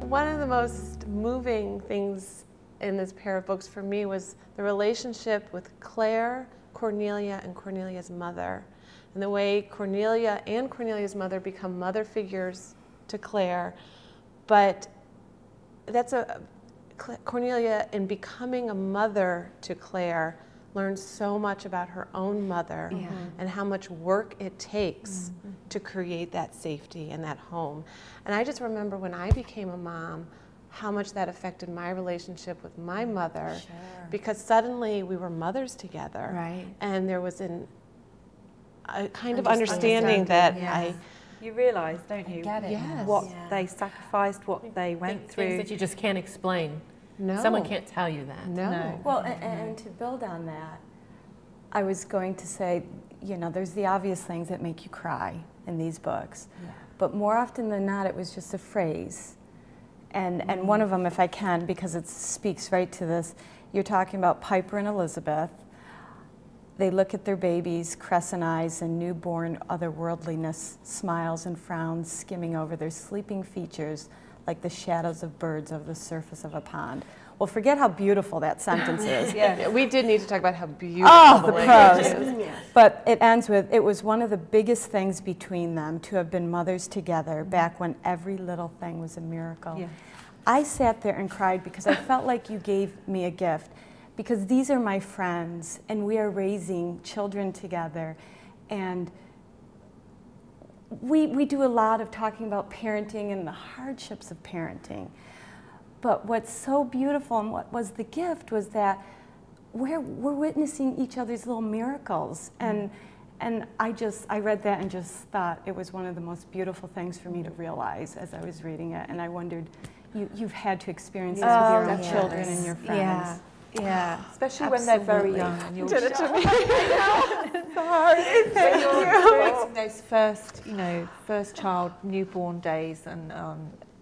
One of the most moving things in this pair of books for me was the relationship with Claire, Cornelia, and Cornelia's mother. And the way Cornelia and Cornelia's mother become mother figures to Claire. But that's Cornelia, in becoming a mother to Claire, learns so much about her own mother and how much work it takes to create that safety and that home. And I just remember when I became a mom, how much that affected my relationship with my mother, because suddenly we were mothers together, and there was a kind of understanding that you realise, don't you, what they sacrificed, what they went through. Things that you just can't explain. No. Someone can't tell you that. No. Well, and to build on that, I was going to say, you know, there's the obvious things that make you cry in these books, but more often than not, it was just a phrase. And one of them, if I can, because it speaks right to this, you're talking about Piper and Elizabeth. They look at their babies, crescent eyes, and newborn otherworldliness, smiles and frowns skimming over their sleeping features like the shadows of birds over the surface of a pond. Well, forget how beautiful that sentence is. We did need to talk about how beautiful the prose is. But it ends with, it was one of the biggest things between them to have been mothers together back when every little thing was a miracle. I sat there and cried because I felt like you gave me a gift, because these are my friends and we are raising children together. And we do a lot of talking about parenting and the hardships of parenting. But what's so beautiful and what was the gift was that we're witnessing each other's little miracles. And I read that and just thought it was one of the most beautiful things for me to realize as I was reading it. And I wondered, you've had to experience this with your own children and your friends. Especially when they're very young. And you're Did it to me. Sorry. You're experiencing those first child newborn days, and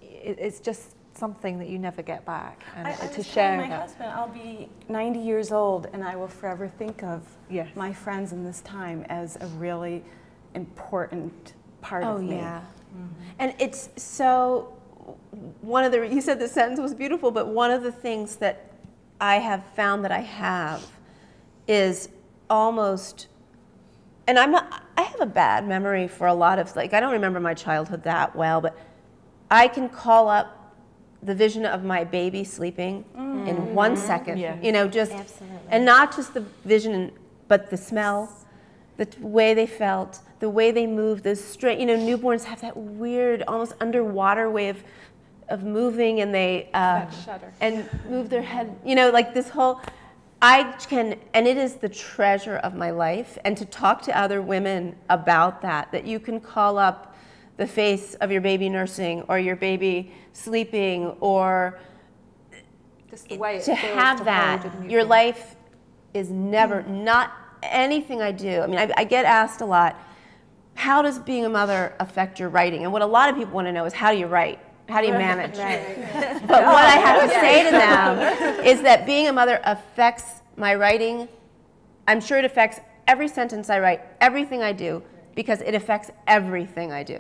it's just something that you never get back. And to share my husband, I'll be 90 years old, and I will forever think of my friends in this time as a really important part of me. And it's so, you said the sentence was beautiful, but one of the things that I have found that I have is almost, and I have a bad memory for a lot of, I don't remember my childhood that well, but I can call up the vision of my baby sleeping in 1 second, you know, just, and not just the vision, but the smell, the way they felt, the way they moved, the straight, you know, newborns have that weird, almost underwater way of moving, and they and move their head, you know, like this whole, and it is the treasure of my life. And to talk to other women about that you can call up the face of your baby nursing or your baby sleeping, or just the way to have that, your life is never, not anything I do. I mean, I get asked a lot, how does being a mother affect your writing? And what a lot of people want to know is, how do you write? How do you manage? But what I have to say to them is that being a mother affects my writing. I'm sure it affects every sentence I write, everything I do, because it affects everything I do.